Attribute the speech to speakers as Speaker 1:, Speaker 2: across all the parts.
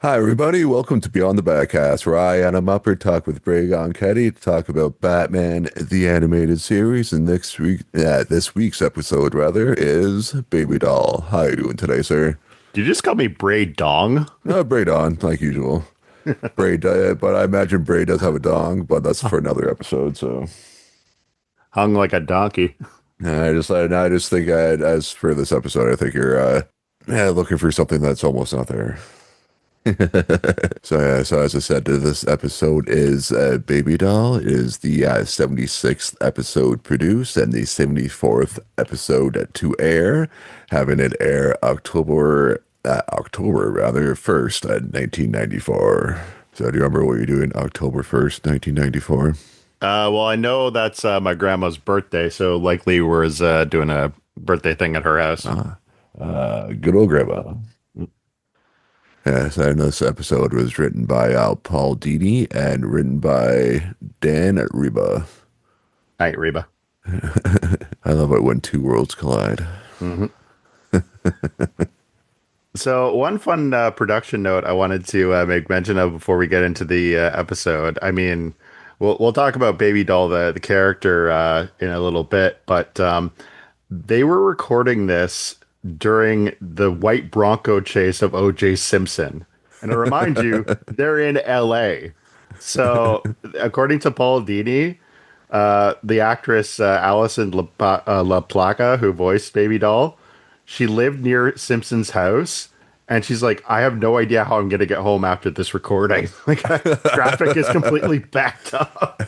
Speaker 1: Hi, everybody. Welcome to Beyond the Backcast, where I, Adam Upper, talk with Bray Keddy to talk about Batman, the animated series. And this week's episode, rather, is Baby Doll. How are you doing today, sir?
Speaker 2: Did you just call me Bray Dong?
Speaker 1: Bray Don, like usual. But I imagine Bray does have a dong, but that's for another episode. So
Speaker 2: Hung like a donkey.
Speaker 1: I just think, as for this episode, I think you're looking for something that's almost not there. So as I said, this episode is Baby Doll. It is the 76th episode produced and the 74th episode to air, having it air October rather 1st, 1994. So do you remember what you do in October 1st, 1994?
Speaker 2: Well, I know that's my grandma's birthday, so likely we're doing a birthday thing at her house.
Speaker 1: Good old grandma. Yes, I know this episode was written by Paul Dini and written by Dan Reba.
Speaker 2: Night, Reba.
Speaker 1: I love it when two worlds collide.
Speaker 2: hmm So one fun production note I wanted to make mention of before we get into the episode. I mean, we'll talk about Baby Doll, the character, in a little bit, but they were recording this during the white Bronco chase of O.J. Simpson. And to remind you, they're in L.A. So, according to Paul Dini, the actress Allison La Placa, who voiced Baby Doll, she lived near Simpson's house. And she's like, I have no idea how I'm going to get home after this recording. Like, traffic is completely backed up.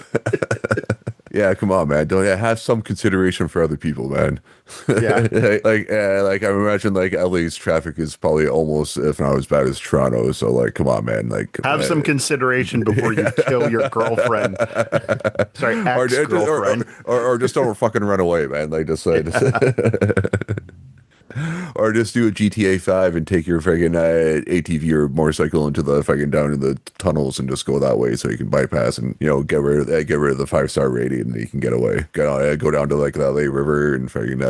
Speaker 1: Yeah, come on, man. Don't have some consideration for other people, man.
Speaker 2: Yeah.
Speaker 1: Like I imagine like LA's traffic is probably almost, if not as bad as Toronto. So like, come on, man. Like,
Speaker 2: Have some consideration before you kill your girlfriend. Sorry, ex-girlfriend.
Speaker 1: or just don't fucking run away, man. Like just or just do a GTA 5 and take your fucking ATV or motorcycle into the fucking down in the tunnels and just go that way so you can bypass and get rid of the 5-star rating and you can get away. Go down to like the LA River and fucking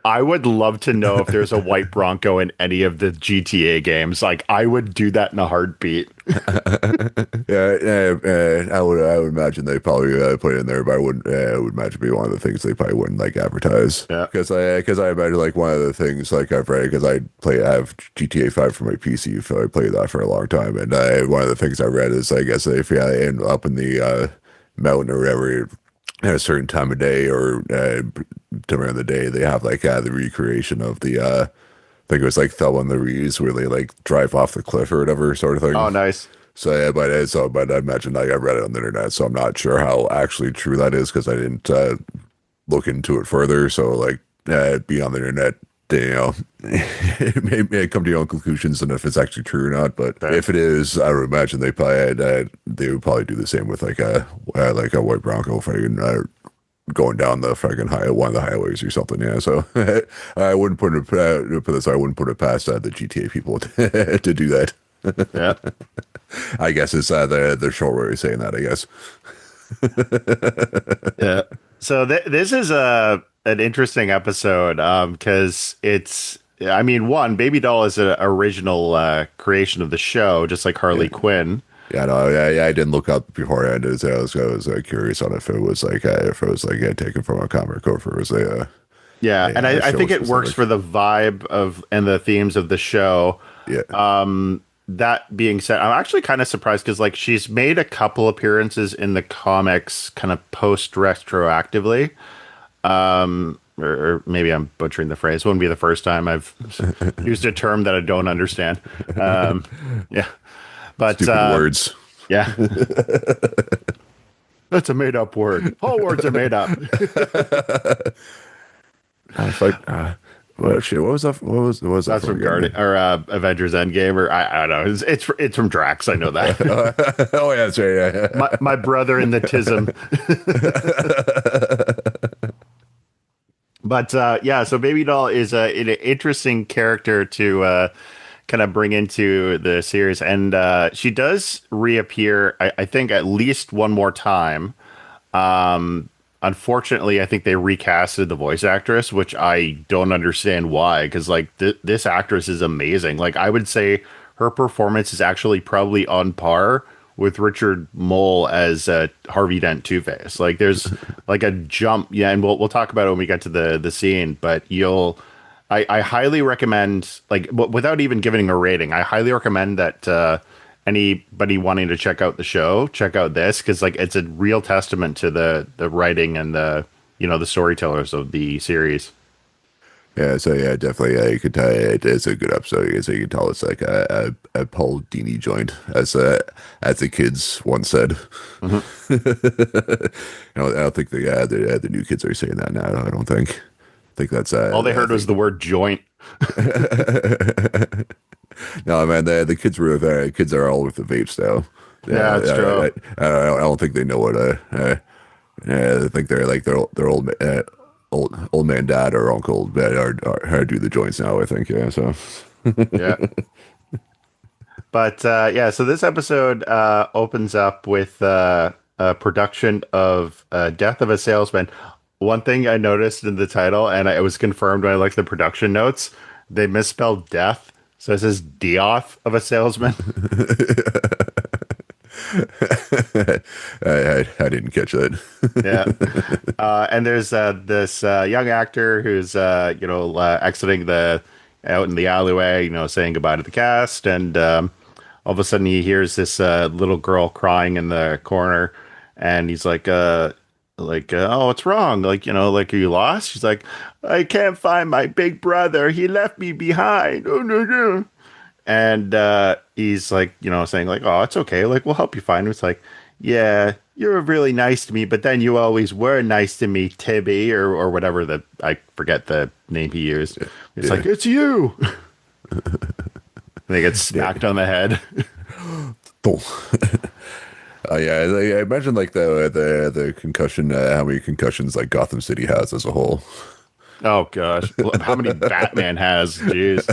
Speaker 2: I would love to know if there's a white Bronco in any of the GTA games. Like, I would do that in a heartbeat.
Speaker 1: I would imagine they probably put it in there, but I would imagine be one of the things they probably wouldn't like advertise
Speaker 2: Yeah.
Speaker 1: because I imagine like one of the things like I've read because I have GTA 5 for my PC, so I played that for a long time, and one of the things I read is I guess if you end up in the mountain or whatever at a certain time of day or during the day, they have like the recreation of the I think it was like Thelma and Louise where they like drive off the cliff or whatever sort of
Speaker 2: Oh,
Speaker 1: thing.
Speaker 2: nice.
Speaker 1: So yeah, but I imagine like I read it on the internet, so I'm not sure how actually true that is because I didn't look into it further. So like be on the internet, may come to your own conclusions and if it's actually true or not. But
Speaker 2: Fair.
Speaker 1: if it is, I would imagine they would probably do the same with like a white Bronco fighting going down the fucking one of the highways or something. Yeah, so I wouldn't I wouldn't put it past the GTA people to do that.
Speaker 2: Yeah.
Speaker 1: I guess it's the short way of saying that. I guess.
Speaker 2: Yeah. So this is an interesting episode because it's I mean one Baby Doll is an original creation of the show just like
Speaker 1: Yeah,
Speaker 2: Harley Quinn.
Speaker 1: yeah, no, yeah. I didn't look up beforehand. I was curious on if it was like taken from a comic or if it was
Speaker 2: Yeah, and
Speaker 1: a
Speaker 2: I
Speaker 1: show
Speaker 2: think it works
Speaker 1: specific.
Speaker 2: for the vibe of and the themes of the show.
Speaker 1: Yeah,
Speaker 2: That being said, I'm actually kind of surprised because like she's made a couple appearances in the comics kind of post retroactively. Or maybe I'm butchering the phrase. Wouldn't be the first time I've used a term that I don't understand. Yeah, but
Speaker 1: stupid words.
Speaker 2: yeah, that's a made up word. All words are made up.
Speaker 1: It's like, well, shit. What was that
Speaker 2: That's
Speaker 1: from
Speaker 2: from Guardian
Speaker 1: again?
Speaker 2: or Avengers Endgame or I don't know. It's from Drax. I know that.
Speaker 1: Oh yeah, that's right. Yeah.
Speaker 2: My brother in the tism. But yeah, so Baby Doll is an interesting character to kind of bring into the series, and she does reappear. I think at least one more time. Unfortunately, I think they recasted the voice actress, which I don't understand why. Because like this actress is amazing. Like I would say her performance is actually probably on par with Richard Mole as Harvey Dent Two-Face. Like there's like a jump, yeah, and we'll talk about it when we get to the scene. But I highly recommend, like without even giving a rating, I highly recommend that anybody wanting to check out the show check out this, because like it's a real testament to the writing and the storytellers of the series.
Speaker 1: Yeah, so yeah, definitely. You could tell it is a good episode. So you can tell it's like a Paul Dini joint, as the kids once said.
Speaker 2: Mhm.
Speaker 1: I don't think the new kids are saying that now. I don't think. I think that's
Speaker 2: All they
Speaker 1: I
Speaker 2: heard was
Speaker 1: think.
Speaker 2: the word joint.
Speaker 1: No, man, the kids were there. Kids are all with the vapes now.
Speaker 2: Yeah, it's true.
Speaker 1: I don't think they know what I think they're like their old man dad or uncle that are how to do the joints now. I think yeah. So
Speaker 2: Yeah. But yeah, so this episode opens up with a production of Death of a Salesman. One thing I noticed in the title, and it was confirmed when I looked at the production notes, they misspelled death. So it says Dioth of a Salesman.
Speaker 1: I didn't catch that.
Speaker 2: Yeah. And there's this young actor who's exiting the out in the alleyway, saying goodbye to the cast, and all of a sudden he hears this little girl crying in the corner, and he's like, oh, what's wrong? Like, like, are you lost? She's like, I can't find my big brother. He left me behind. Oh no, no. And he's like, saying like, oh, it's okay. Like, we'll help you find him. It's like, yeah, you're really nice to me, but then you always were nice to me, Tibby, or whatever I forget the name he used. It's
Speaker 1: Yeah,
Speaker 2: like, it's you. And they get
Speaker 1: yeah.
Speaker 2: smacked on the head.
Speaker 1: Boom. Yeah, I imagine like the concussion. How many concussions like Gotham City has as a whole?
Speaker 2: Oh gosh, how many Batman has? Jeez.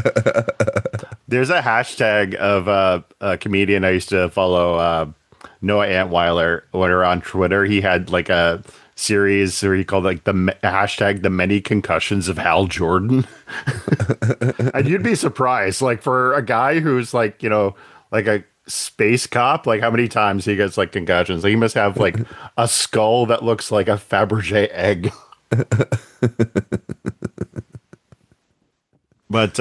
Speaker 2: There's a hashtag of a comedian I used to follow, Noah Antweiler. When we were on Twitter, he had like a series where he called like hashtag the many concussions of Hal Jordan. And you'd be surprised, like for a guy who's like, like a space cop, like how many times he gets like concussions. Like he must have like a skull that looks like a Fabergé egg. But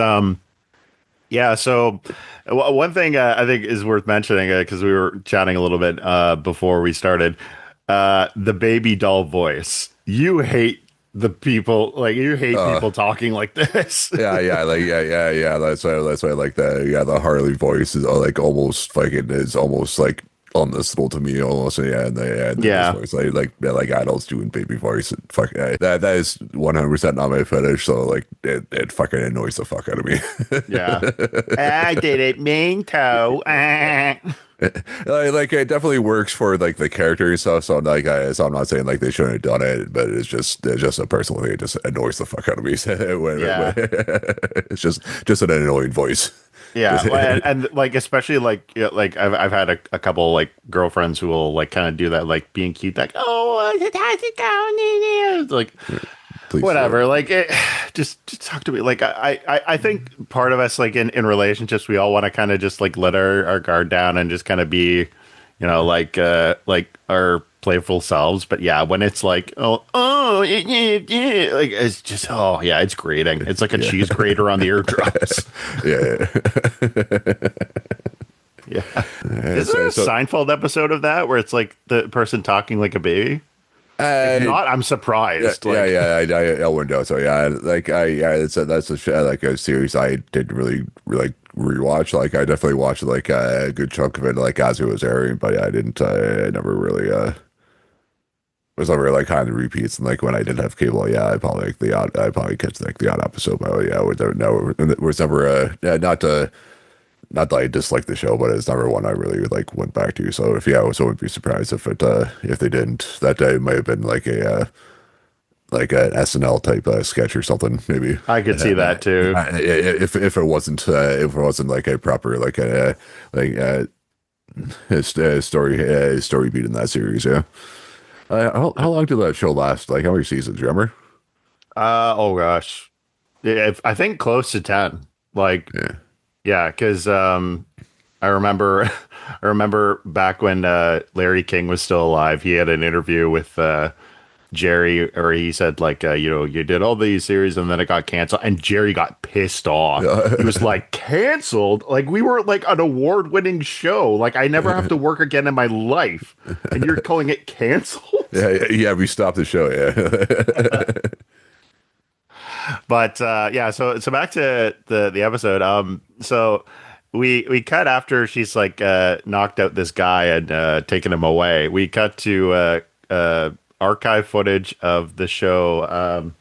Speaker 2: yeah, so one thing I think is worth mentioning, because we were chatting a little bit before we started, the baby doll voice. You hate the people, like you hate
Speaker 1: Uh,
Speaker 2: people talking like this.
Speaker 1: yeah. That's why I like that. Yeah, the Harley voice is like almost fucking is almost like unlistenable to me almost. And this
Speaker 2: Yeah,
Speaker 1: voice like adults doing baby voice. Fuck that is 100% not my fetish. So like it fucking annoys the fuck out of me.
Speaker 2: yeah. I didn't mean to.
Speaker 1: Like it definitely works for like the character and stuff. So so I'm not saying like they shouldn't have done it, but it's just a personal thing. It just annoys the fuck out of me.
Speaker 2: Yeah.
Speaker 1: It's just an annoying voice.
Speaker 2: Yeah, well, and like especially like like I've had a couple like girlfriends who will like kind of do that, like being cute, like, oh, how's it going? It's like
Speaker 1: Please,
Speaker 2: whatever, like just talk to me. Like I think part of us, like in relationships, we all want to kind of just like let our guard down and just kind of be, like our playful selves. But yeah, when it's like like it's just, oh yeah, it's grating. It's like a
Speaker 1: yeah,
Speaker 2: cheese grater on the eardrums.
Speaker 1: yeah.
Speaker 2: Yeah. Is there a Seinfeld episode of that where it's like the person talking like a baby? If
Speaker 1: Uh,
Speaker 2: not, I'm
Speaker 1: yeah,
Speaker 2: surprised.
Speaker 1: yeah,
Speaker 2: Like,
Speaker 1: yeah. I wouldn't know. So yeah, that's like a series I didn't really like rewatch. Like I definitely watched like a good chunk of it like as it was airing, but yeah, I didn't. I never really was never like kind of repeats. And like when I did have cable, yeah, I probably catch like the odd episode. But yeah, it was never yeah, not that I dislike the show, but it's never one I really like went back to. So if I wouldn't be surprised if they didn't. That day might have been like an SNL type sketch or something maybe.
Speaker 2: I could see that too.
Speaker 1: If it wasn't like a proper like story beat in that series, yeah. How long did that show last? Like how many seasons? Remember?
Speaker 2: Oh gosh. Yeah, I think close to 10. Like,
Speaker 1: Yeah.
Speaker 2: yeah, because I remember, I remember back when Larry King was still alive. He had an interview with Jerry, or he said like, you know, you did all these series and then it got canceled, and Jerry got pissed off. He was like, canceled? Like we were like an award-winning show. Like I never have to work again in my life, and you're calling it canceled?
Speaker 1: Yeah, we stopped the show. Yeah.
Speaker 2: But yeah, so back to the episode. So we cut after she's like knocked out this guy and taken him away. We cut to archive footage of the show.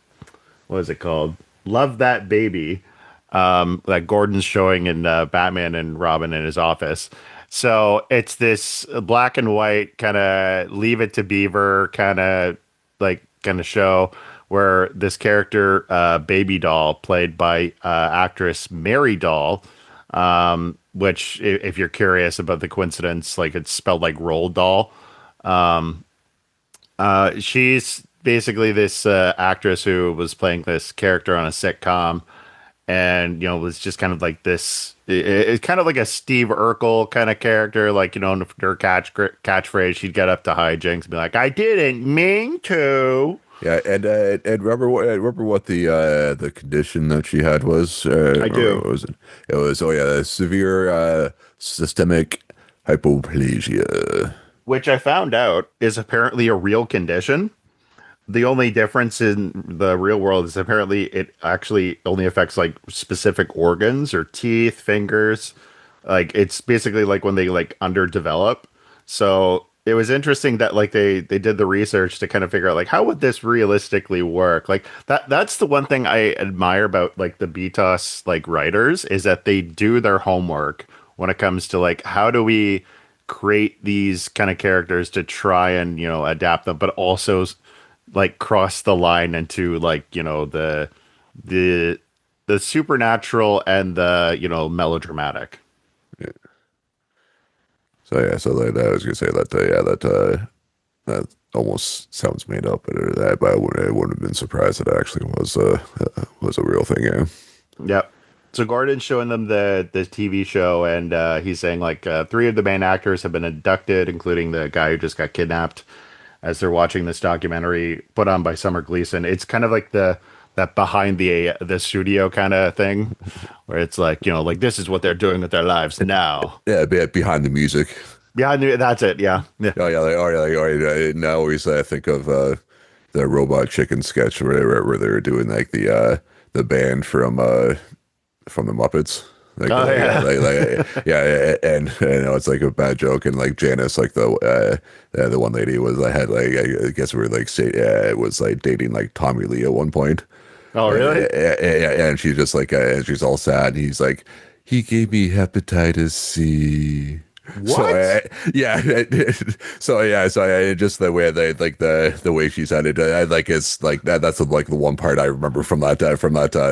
Speaker 2: What is it called? Love That Baby. That Gordon's showing in Batman and Robin in his office. So it's this black and white kind of Leave It to Beaver kind of show where this character, Baby Doll, played by actress Mary Doll, which, if you're curious about the coincidence, like it's spelled like Roald Doll. She's basically this actress who was playing this character on a sitcom, and you know was just kind of like this. It's kind of like a Steve Urkel kind of character, like you know, her catchphrase, she'd get up to hijinks and be like, "I didn't mean to."
Speaker 1: Yeah, and remember what the condition that she had was?
Speaker 2: I do.
Speaker 1: What was it? It was severe systemic hypoplasia.
Speaker 2: Which I found out is apparently a real condition. The only difference in the real world is apparently it actually only affects like specific organs or teeth, fingers. Like it's basically like when they like underdevelop. So it was interesting that like they did the research to kind of figure out like how would this realistically work? Like that's the one thing I admire about like the BTOS like writers is that they do their homework when it comes to like how do we create these kind of characters to try and you know adapt them, but also like cross the line into like you know the the supernatural and the you know melodramatic.
Speaker 1: So yeah, so like, I was gonna say that that almost sounds made up, but I wouldn't have been surprised that it actually was a real thing. Yeah.
Speaker 2: Yep. So Gordon's showing them the TV show, and he's saying like three of the main actors have been inducted, including the guy who just got kidnapped. As they're watching this documentary put on by Summer Gleason, it's kind of like that behind the studio kind of thing, where it's like you know like this is what they're doing with their lives now.
Speaker 1: Yeah, behind the music.
Speaker 2: Yeah, that's it. Yeah, yeah.
Speaker 1: Oh yeah, now always I think of the Robot Chicken sketch where they were doing like the band from the Muppets.
Speaker 2: Oh yeah.
Speaker 1: Yeah, and you know, it's like a bad joke, and like Janice, like the one lady was I had like I guess we were like say was like dating like Tommy Lee at one point.
Speaker 2: Oh really?
Speaker 1: And she's just like she's all sad. And he's like, he gave me hepatitis C. So
Speaker 2: What?
Speaker 1: yeah, so I just the way they like the way she said it, I like it's like that. That's like the one part I remember from that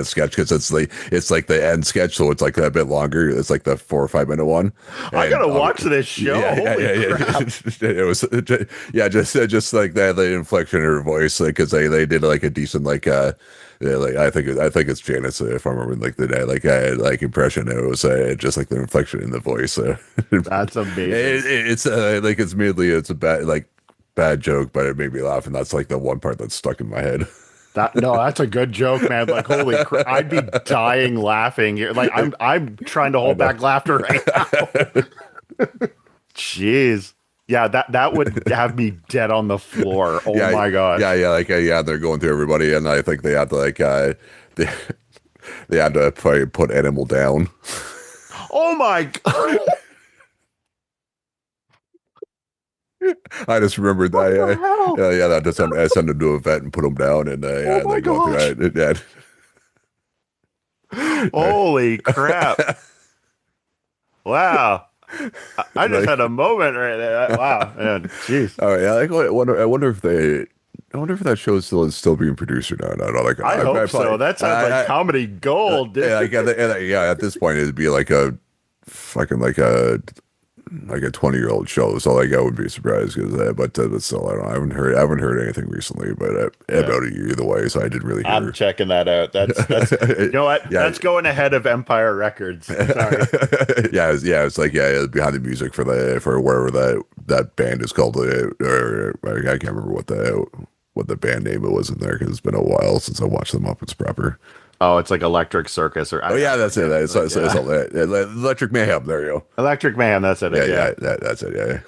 Speaker 1: sketch because it's like the end sketch, so it's like a bit longer. It's like the 4 or 5 minute one.
Speaker 2: I
Speaker 1: And
Speaker 2: gotta watch this show. Holy crap!
Speaker 1: it was yeah, just like that the inflection in her voice, like because they did like a decent like yeah, like I think it's Janice if I remember like the like impression. It was just like the inflection in the voice.
Speaker 2: That's amazing.
Speaker 1: It's like it's merely it's a bad joke, but it made me laugh, and that's like the one part that's stuck in my head.
Speaker 2: That no, that's a good joke, man. Like holy crap, I'd be dying laughing. Like I'm trying to
Speaker 1: I
Speaker 2: hold
Speaker 1: know.
Speaker 2: back laughter right now. Jeez. Yeah, that would have me dead on the floor. Oh
Speaker 1: Yeah,
Speaker 2: my gosh.
Speaker 1: yeah. They're going through everybody, and I think they had to like they they had to probably put Animal down.
Speaker 2: Oh my god.
Speaker 1: I just remembered
Speaker 2: What
Speaker 1: that.
Speaker 2: the hell?
Speaker 1: Yeah, that just I sent him to a vet and put him down, and
Speaker 2: Oh
Speaker 1: yeah,
Speaker 2: my
Speaker 1: they go
Speaker 2: gosh.
Speaker 1: through that. Yeah.
Speaker 2: Holy crap. Wow. I just
Speaker 1: Like,
Speaker 2: had a moment right there. Wow. Man, jeez.
Speaker 1: oh yeah, like, I wonder if they. I wonder if that show is still being produced or not. I don't know. Like,
Speaker 2: I hope so. That sounds like comedy gold, dude.
Speaker 1: yeah, like, yeah, at this point, it'd be like a fucking like a like a 20-year-old show. So like I would be surprised because but still I don't know. I haven't heard anything recently, but
Speaker 2: Yeah.
Speaker 1: about either way. So I didn't really
Speaker 2: I'm
Speaker 1: hear.
Speaker 2: checking that out. That's you know what?
Speaker 1: Yeah.
Speaker 2: That's going ahead of Empire Records. Sorry.
Speaker 1: Yeah, it's like behind the music for wherever that band is called, or I can't remember what the band name it was in there because it's been a while since I watched the Muppets proper.
Speaker 2: Oh, it's like Electric Circus or
Speaker 1: Oh
Speaker 2: I
Speaker 1: yeah, that's it.
Speaker 2: forget. Like,
Speaker 1: It's
Speaker 2: yeah.
Speaker 1: Electric Mayhem. There you go.
Speaker 2: Electric Man, that's it.
Speaker 1: Yeah,
Speaker 2: Yeah.
Speaker 1: that's it. Yeah.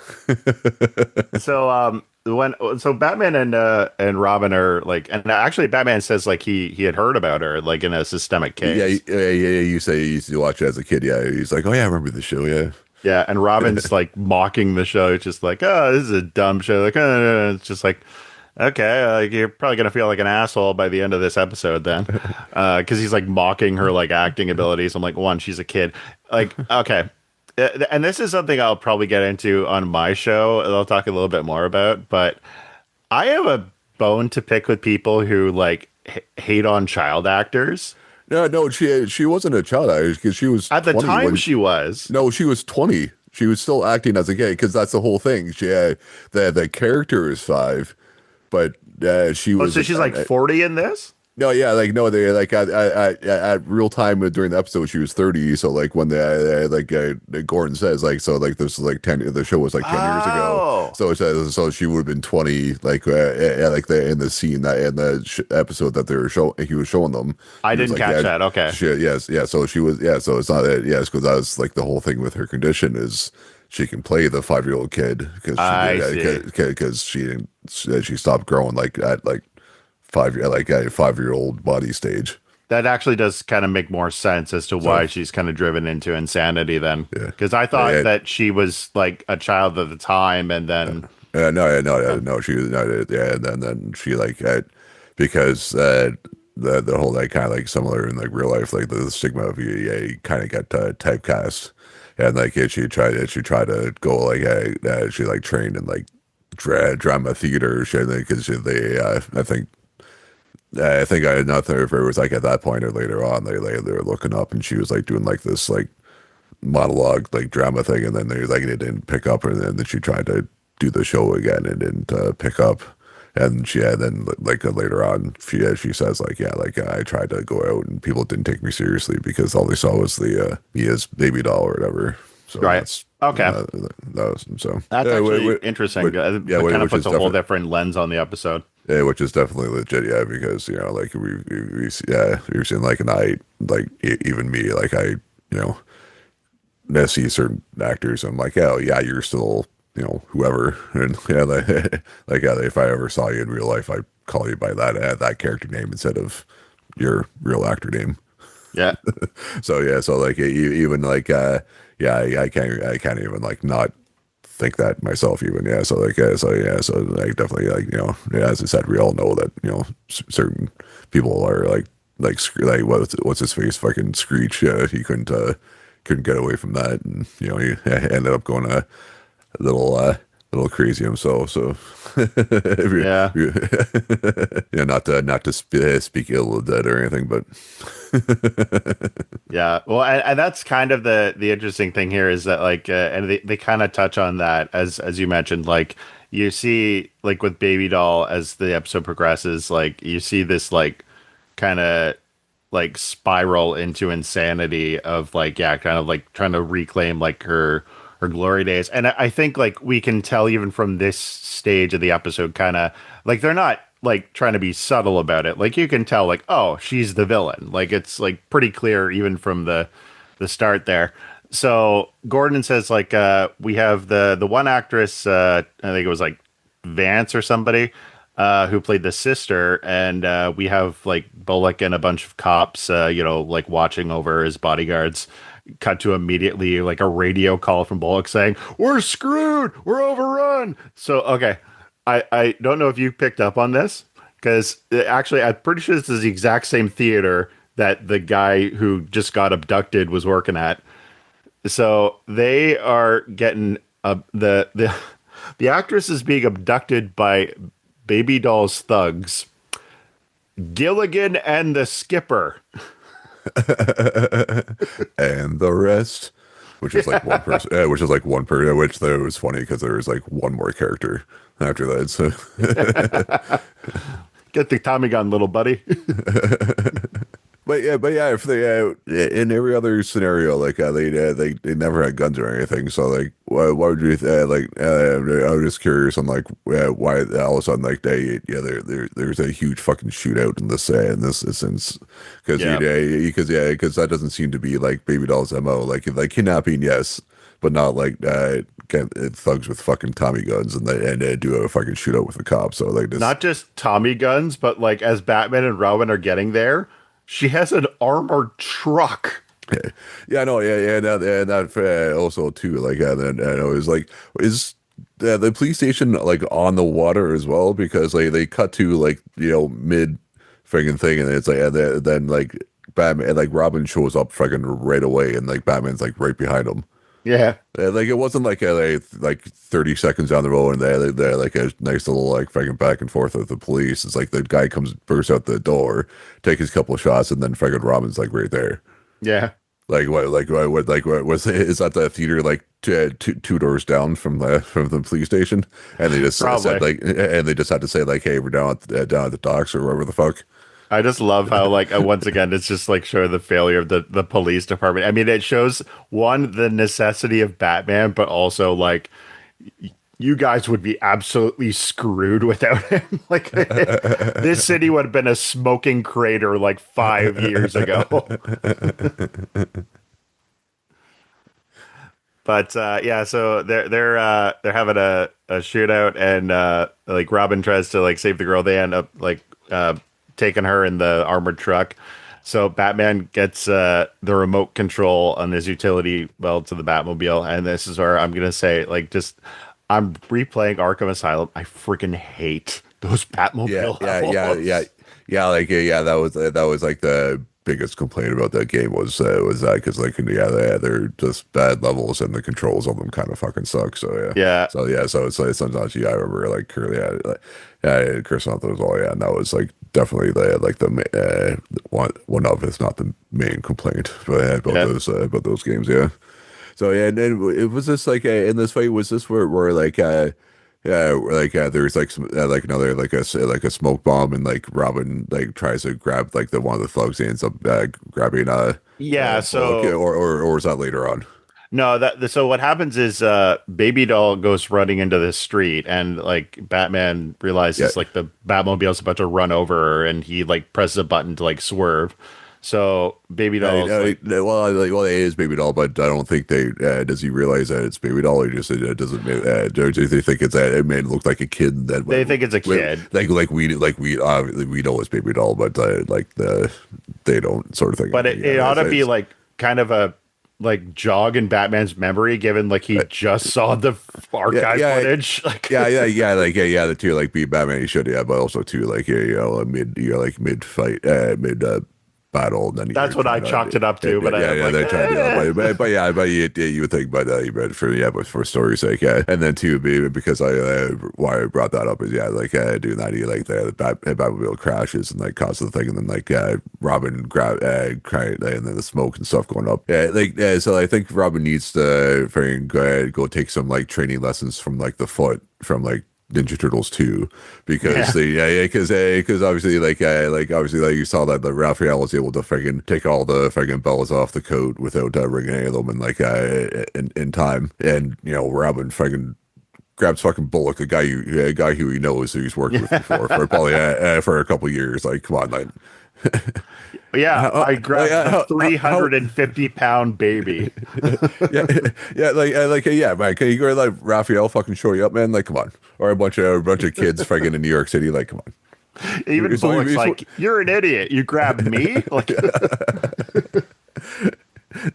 Speaker 2: So when so Batman and Robin are like, and actually Batman says like he had heard about her like in a systemic
Speaker 1: Yeah,
Speaker 2: case.
Speaker 1: you say you used to watch it as a kid. Yeah, he's like, oh yeah, I remember the show. Yeah,
Speaker 2: Yeah, and Robin's like mocking the show. It's just like, oh, this is a dumb show. Like, it's just like, okay, you're probably gonna feel like an asshole by the end of this episode then, because he's like mocking her like acting abilities. I'm like, one, she's a kid. Like, okay, and this is something I'll probably get into on my show. And I'll talk a little bit more about, but I have a bone to pick with people who like hate on child actors.
Speaker 1: no, she wasn't a child actor because she was
Speaker 2: At the
Speaker 1: 20
Speaker 2: time,
Speaker 1: when
Speaker 2: she was.
Speaker 1: no, she was 20. She was still acting as a kid because that's the whole thing. The character is 5, but she
Speaker 2: Oh,
Speaker 1: was
Speaker 2: so she's like 40 in this?
Speaker 1: no, yeah, like no, they like at real time during the episode she was 30. So like when Gordon says like so like this is like 10. The show was like 10 years ago.
Speaker 2: Oh.
Speaker 1: So it says so she would have been 20 like in the scene that in the episode that they were show he was showing them.
Speaker 2: I
Speaker 1: He was
Speaker 2: didn't
Speaker 1: like
Speaker 2: catch
Speaker 1: yeah,
Speaker 2: that. Okay.
Speaker 1: yes, yeah. So she was yeah. So it's not that yes because that was like the whole thing with her condition is she can play the 5-year-old kid because
Speaker 2: I see.
Speaker 1: she didn't she stopped growing like at like 5 year like a 5-year old body stage.
Speaker 2: That actually does kind of make more sense as to
Speaker 1: So
Speaker 2: why she's kind of driven into insanity then.
Speaker 1: yeah,
Speaker 2: Because I thought
Speaker 1: yeah,
Speaker 2: that she was like a child at the time and then
Speaker 1: no, she was no, yeah, and then she like because the whole like kind of like similar in like real life like the stigma of you kind of got typecast and like she tried to go like she like trained in like drama theater shit because they I think I had nothing if it was like at that point or later on they were looking up and she was like doing like this like monologue like drama thing and then they like it didn't pick up and then she tried to do the show again and didn't pick up and she had then like later on she says like yeah like I tried to go out and people didn't take me seriously because all they saw was the Mia's baby doll or whatever so
Speaker 2: right.
Speaker 1: that's
Speaker 2: Okay.
Speaker 1: that was so
Speaker 2: That's
Speaker 1: yeah,
Speaker 2: actually interesting.
Speaker 1: yeah
Speaker 2: It kind of
Speaker 1: which
Speaker 2: puts
Speaker 1: is
Speaker 2: a whole
Speaker 1: definitely
Speaker 2: different lens on the episode.
Speaker 1: yeah, which is definitely legit, yeah, because you know, like we've seen like, and I like even me, like you know, I see certain actors, I'm like, oh yeah, you're still, you know, whoever, and yeah, like yeah, if I ever saw you in real life, I'd call you by that character name instead of your real actor name.
Speaker 2: Yeah.
Speaker 1: So yeah, so like even like yeah, I can't even like not think that myself even yeah so like definitely like you know yeah, as I said we all know that you know certain people are like what's his face fucking Screech he couldn't get away from that and you know he ended up going a little little crazy himself so
Speaker 2: Yeah.
Speaker 1: yeah not to speak ill of the dead or anything but
Speaker 2: Yeah, well, and that's kind of the interesting thing here is that like, and they kind of touch on that as you mentioned, like you see like with Baby Doll as the episode progresses, like you see this like kind of like spiral into insanity of like yeah, kind of like trying to reclaim like her glory days, and I think like we can tell even from this stage of the episode, kind of like they're not like trying to be subtle about it. Like you can tell, like, oh, she's the villain. Like it's like pretty clear even from the start there. So Gordon says like we have the one actress, I think it was like Vance or somebody, who played the sister, and we have like Bullock and a bunch of cops, you know, like watching over his bodyguards. Cut to immediately like a radio call from Bullock saying, "We're screwed. We're overrun." So okay, I don't know if you picked up on this because actually I'm pretty sure this is the exact same theater that the guy who just got abducted was working at. So they are getting the actress is being abducted by Baby Doll's thugs, Gilligan and the skipper.
Speaker 1: and the rest which is like one person, which is like one person, which there was funny because there was like one more character after that. So,
Speaker 2: Get the Tommy gun, little buddy.
Speaker 1: but yeah, if they in every other scenario, like they never had guns or anything. So like, why would you I was just curious on like why all of a sudden like there's a huge fucking shootout in this instance because
Speaker 2: Yeah.
Speaker 1: because that doesn't seem to be like Baby Doll's MO. Like kidnapping, yes, but not like thugs with fucking Tommy guns and they do a fucking shootout with the cops. So like this.
Speaker 2: Not just Tommy guns, but like as Batman and Robin are getting there, she has an armored truck.
Speaker 1: Yeah, no, yeah, and that also too, like, and I was like, is the police station like on the water as well? Because like they cut to like mid friggin' thing, and it's like then like Batman, like Robin shows up friggin' right away, and like Batman's like right behind him.
Speaker 2: Yeah.
Speaker 1: Like it wasn't like like 30 seconds down the road and they're like a nice little like fucking back and forth with the police. It's like the guy comes bursts out the door, take his couple of shots, and then fucking Robin's like right there.
Speaker 2: Yeah.
Speaker 1: What was is that the theater like two doors down from the police station, and they just
Speaker 2: Probably.
Speaker 1: said like, and they just had to say like, hey, we're down at the docks or wherever the fuck.
Speaker 2: I just love how, like, once again, it's just like showing the failure of the police department. I mean, it shows one, the necessity of Batman, but also like you guys would be absolutely screwed without him. Like, this city would have been a smoking crater like 5 years ago. But yeah, so they're having a shootout, and like Robin tries to like save the girl. They end up like taking her in the armored truck. So Batman gets the remote control on his utility belt to the Batmobile, and this is where I'm gonna say, like, just I'm replaying Arkham Asylum. I freaking hate those
Speaker 1: Yeah,
Speaker 2: Batmobile
Speaker 1: yeah, yeah, yeah,
Speaker 2: levels.
Speaker 1: yeah. Like, yeah, that was like the biggest complaint about that game was that because like they're just bad levels and the controls on them kind of fucking suck.
Speaker 2: Yeah,
Speaker 1: So it's like sometimes I remember like curly yeah, Chris Santos all yeah, and that was like definitely one of if not the main complaint, but
Speaker 2: yeah,
Speaker 1: about those games, yeah. So yeah, and then it was this like in this fight was this where like yeah, like there's like some like another like a smoke bomb and like Robin like tries to grab like the one of the thugs and ends up grabbing
Speaker 2: yeah.
Speaker 1: Bullock
Speaker 2: So
Speaker 1: or is that later on?
Speaker 2: no, so what happens is Baby Doll goes running into the street, and like Batman
Speaker 1: Yeah,
Speaker 2: realizes like the Batmobile's about to run over her, and he like presses a button to like swerve. So Baby Doll's like,
Speaker 1: well, it is Baby Doll, but I don't think they does he realize that it's Baby Doll or just it doesn't do they think it's that it may look like a kid that
Speaker 2: they think it's a kid,
Speaker 1: we know it's Baby Doll, but like they don't sort of thing.
Speaker 2: but it ought to be like kind of a like jog in Batman's memory, given like he just saw the
Speaker 1: yeah,
Speaker 2: archive
Speaker 1: yeah,
Speaker 2: footage. Like,
Speaker 1: the two like be Batman, he should, yeah, but also too like mid fight, mid battle, and then
Speaker 2: that's what I chalked it up to. But I'm like,
Speaker 1: they're trying to do that, but you would think, but for story's sake, yeah, and then too, because I why I brought that up is doing that, like the Batmobile crashes and like causes the thing, and then like Robin and then the smoke and stuff going up, yeah, so I think Robin needs to go take some like training lessons from like the Foot from like Ninja Turtles 2 because because obviously obviously like you saw that the Raphael was able to freaking take all the freaking bells off the coat without ringing any of them and like in time, and Robin freaking grabs fucking Bullock, a guy who he knows who he's worked with before for probably for a couple years. Like, come on, man.
Speaker 2: yeah, I
Speaker 1: Like,
Speaker 2: grabbed the 350-pound baby.
Speaker 1: yeah, yeah, yeah, man. Can you go like Raphael fucking show you up, man? Like, come on, or a bunch of kids fucking in New York City. Like, come on.
Speaker 2: Even Bullock's like, "You're an idiot. You grabbed me." Like,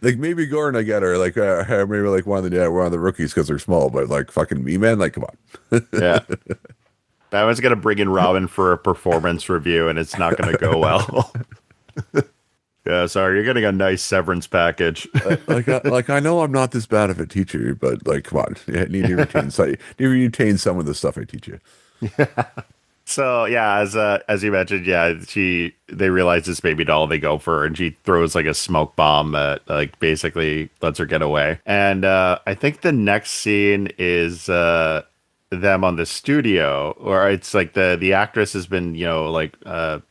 Speaker 1: like maybe Gordon, I get her. Like, maybe like one of the rookies because they're small, but like fucking me, man. Like, come on.
Speaker 2: yeah, Batman's gonna bring in Robin for a performance review, and it's not gonna go well. Yeah, sorry, you're getting a nice severance package.
Speaker 1: Like I know I'm not this bad of a teacher, but like, come on, you need to retain some of the stuff I teach you.
Speaker 2: So yeah, as you mentioned, yeah, they realize this baby doll, they go for her, and she throws like a smoke bomb that like basically lets her get away. And I think the next scene is them on the studio, or it's like the actress has been like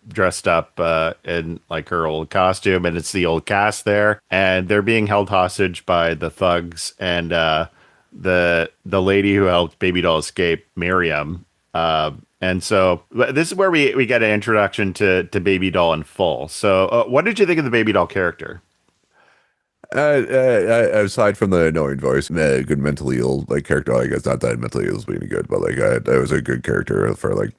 Speaker 2: dressed up in like her old costume, and it's the old cast there, and they're being held hostage by the thugs, and the lady who helped Baby Doll escape, Miriam. And so this is where we get an introduction to Baby Doll in full. So, what did you think of the Baby Doll character?
Speaker 1: Aside from the annoying voice, good mentally ill like character. Like it's not that mentally ill is being good, but like it was a good character for like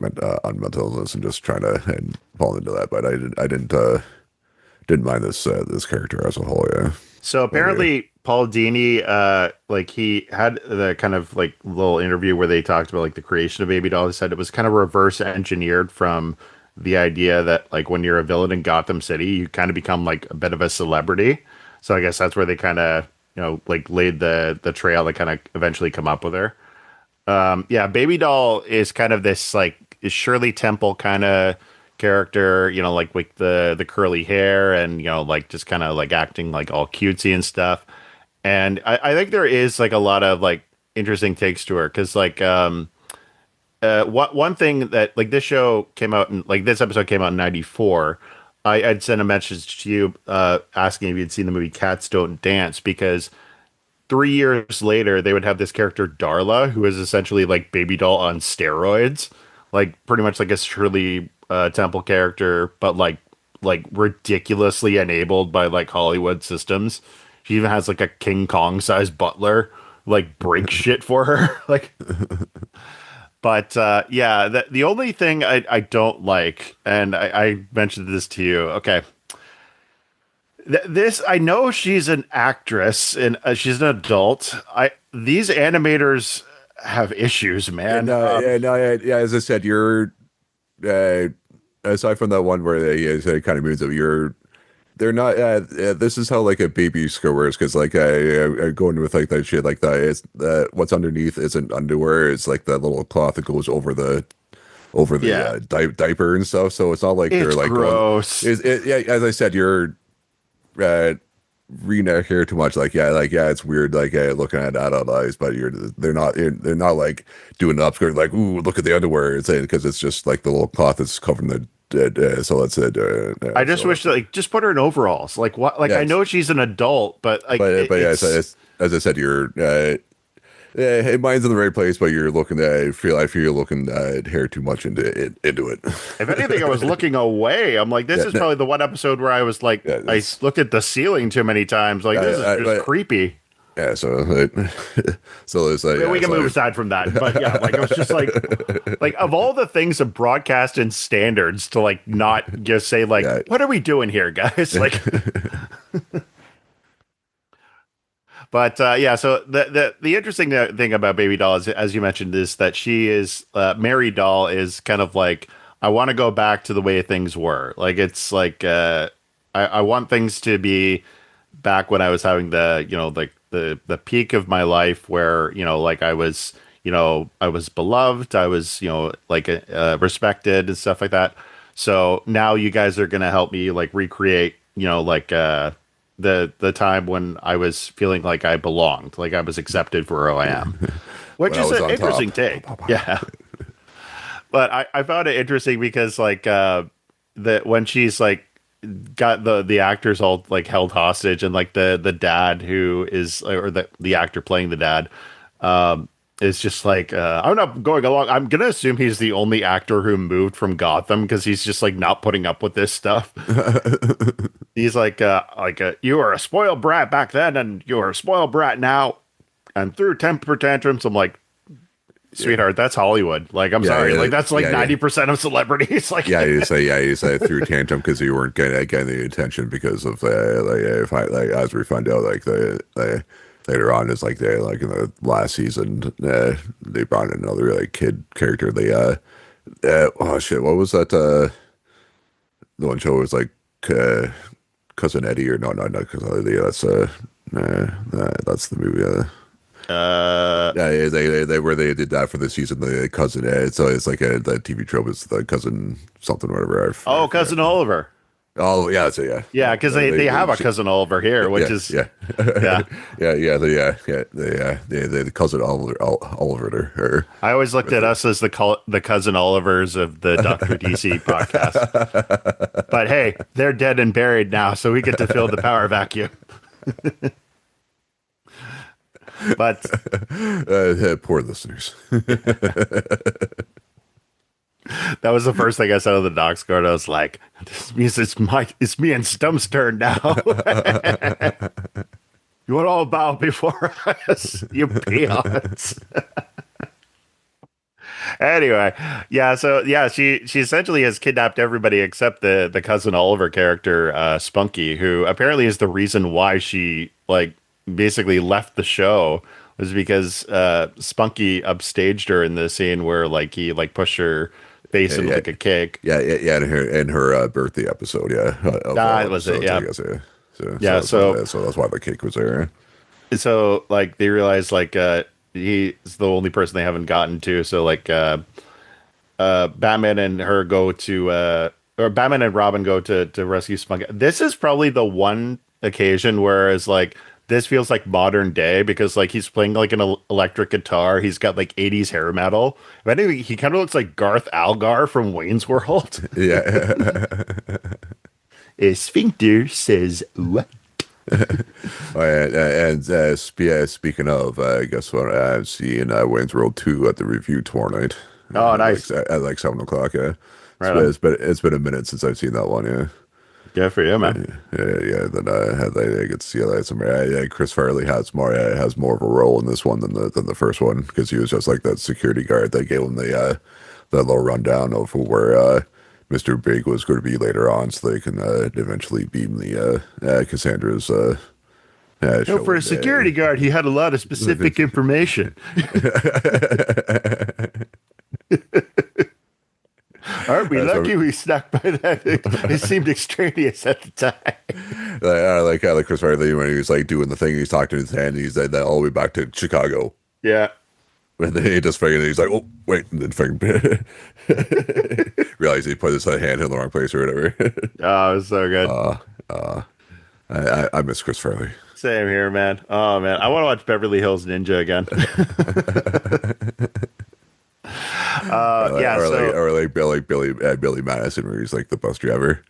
Speaker 1: on mental illness and just trying to and fall into that. But I didn't mind this character as a whole. Yeah.
Speaker 2: So
Speaker 1: Okay.
Speaker 2: apparently Paul Dini, like he had the kind of like little interview where they talked about like the creation of Baby Doll. He said it was kind of reverse engineered from the idea that like when you're a villain in Gotham City, you kind of become like a bit of a celebrity. So I guess that's where they kind of like laid the trail to kind of eventually come up with her. Yeah, Baby Doll is kind of this like is Shirley Temple kind of character, like with the curly hair and like just kind of like acting like all cutesy and stuff. And I think there is like a lot of like interesting takes to her because like one thing that like this show came out in like this episode came out in '94. I'd sent a message to you asking if you'd seen the movie Cats Don't Dance because 3 years later, they would have this character Darla, who is essentially like Baby Doll on steroids, like pretty much like a Shirley Temple character, but like ridiculously enabled by like Hollywood systems. She even has like a King Kong sized butler, like break shit for her, like. But yeah, the only thing I don't like, and I mentioned this to you. Okay, this I know she's an actress and she's an adult. I these animators have issues, man.
Speaker 1: Yeah, no, yeah. As I said, you're uh, aside from that one where they kind of moves up, they're not. This is how like a baby school works because like going with like that shit like that is what's underneath isn't underwear. It's like that little cloth that goes over the
Speaker 2: Yeah,
Speaker 1: diaper and stuff. So it's not like they're
Speaker 2: it's
Speaker 1: like going.
Speaker 2: gross.
Speaker 1: Yeah, as I said, you're uh, reading out here too much. Like yeah, it's weird. Like looking at adult eyes, but they're not like doing the upskirt. Like ooh, look at the underwear. It's because it's just like the little cloth that's covering the. So that's it.
Speaker 2: I just
Speaker 1: So
Speaker 2: wish that, like just put her in overalls. Like what? Like I
Speaker 1: yes,
Speaker 2: know she's an adult, but like
Speaker 1: but yeah,
Speaker 2: it's
Speaker 1: as I said, you're mind's in the right place, but you're looking at I feel you're looking at hair too much into it.
Speaker 2: if anything, I was looking away. I'm like, this
Speaker 1: Yeah,
Speaker 2: is probably the one episode where I was like,
Speaker 1: yeah,
Speaker 2: I
Speaker 1: it's,
Speaker 2: looked at the ceiling too many times. Like this is just
Speaker 1: but
Speaker 2: creepy.
Speaker 1: yeah, so so it's like
Speaker 2: We
Speaker 1: yeah,
Speaker 2: can move
Speaker 1: so
Speaker 2: aside from that, but yeah, like I was just like of all the things of broadcast and standards to like not just say like,
Speaker 1: yeah.
Speaker 2: what are we doing here, guys? Like, but yeah, so the interesting thing about Baby Doll is, as you mentioned, is that she is Mary Doll is kind of like I want to go back to the way things were. Like it's like I want things to be back when I was having the like the peak of my life where like I was beloved, I was like respected and stuff like that. So now you guys are gonna help me like recreate like the time when I was feeling like I belonged, like I was accepted for who I am, which
Speaker 1: When I
Speaker 2: is
Speaker 1: was
Speaker 2: an
Speaker 1: on top.
Speaker 2: interesting take. Yeah, but I found it interesting because like the when she's like got the actors all like held hostage and like the dad who is or the actor playing the dad is just like I'm not going along. I'm gonna assume he's the only actor who moved from Gotham because he's just like not putting up with this stuff. He's like you were a spoiled brat back then and you're a spoiled brat now and through temper tantrums. I'm like,
Speaker 1: Yeah,
Speaker 2: sweetheart, that's Hollywood. Like, I'm sorry. Like, that's like
Speaker 1: yeah.
Speaker 2: 90% of celebrities. Like,
Speaker 1: Yeah, you say through tantrum because you weren't getting the attention because of like as we find out like the later on is like they like in the last season they brought in another like kid character oh shit what was that the one show was like uh, cousin Eddie or no cousin Eddie that's the movie
Speaker 2: Uh,
Speaker 1: Yeah, they where they did that for the season, the cousin. So it's like the TV trope is the cousin something whatever. I
Speaker 2: oh,
Speaker 1: forget.
Speaker 2: Cousin Oliver.
Speaker 1: Oh yeah, so yeah,
Speaker 2: Yeah, because they have a Cousin Oliver here, which
Speaker 1: yeah,
Speaker 2: is
Speaker 1: yeah,
Speaker 2: yeah.
Speaker 1: the cousin Oliver or
Speaker 2: I always looked at us as the Cousin Olivers of the Doctor DC podcast. But hey, they're dead and buried now, so we get to fill the power vacuum. But
Speaker 1: poor listeners.
Speaker 2: that was the first thing I said on the Docs card. I was like, "This means it's me and Stump's turn now." You want all bow before us, you peons. Anyway, yeah, so yeah, she essentially has kidnapped everybody except the cousin Oliver character, Spunky, who apparently is the reason why she like basically left the show was because Spunky upstaged her in the scene where like he like pushed her face
Speaker 1: Yeah,
Speaker 2: into
Speaker 1: yeah,
Speaker 2: like a cake.
Speaker 1: yeah. In her birthday episode, yeah, of
Speaker 2: That
Speaker 1: all
Speaker 2: was it.
Speaker 1: episodes, I
Speaker 2: Yeah,
Speaker 1: guess, yeah.
Speaker 2: yeah.
Speaker 1: So that's why the cake was there.
Speaker 2: So like they realized like he's the only person they haven't gotten to. So like Batman and her go to or Batman and Robin go to rescue Spunk. This is probably the one occasion where it's like this feels like modern day because like he's playing like an electric guitar. He's got like 80s hair metal. If anything, he kind of looks like Garth Algar from Wayne's World.
Speaker 1: Yeah.
Speaker 2: A sphincter says what?
Speaker 1: Oh, speaking of, guess what? I'm seeing Wayne's World 2 at the review tour night.
Speaker 2: Oh, nice.
Speaker 1: At like 7 o'clock. Yeah,
Speaker 2: Right on.
Speaker 1: it's been a minute since I've seen that one. Yeah,
Speaker 2: Good for you, man.
Speaker 1: yeah. Then I get to see that some. Chris Farley has more of a role in this one than the first one because he was just like that security guard that gave him the little rundown of where Mr. Big was going to be later on, so they can eventually beam the Cassandra's.
Speaker 2: No, for a security guard, he had a lot of specific information. Aren't we lucky we snuck by that? It seemed extraneous at the time.
Speaker 1: Like Chris Farley when he was like doing the thing, he's talking to his hand, and he's like that all the way back to Chicago.
Speaker 2: Yeah.
Speaker 1: And then he just figured he's like, oh wait, and then fucking realized he put his hand in the wrong place or whatever.
Speaker 2: Oh, it was so good.
Speaker 1: I miss Chris Farley.
Speaker 2: Same here, man. Oh, man. I want to watch Beverly Hills Ninja again. Yeah.
Speaker 1: Or like Billy Madison, where he's like the bus driver.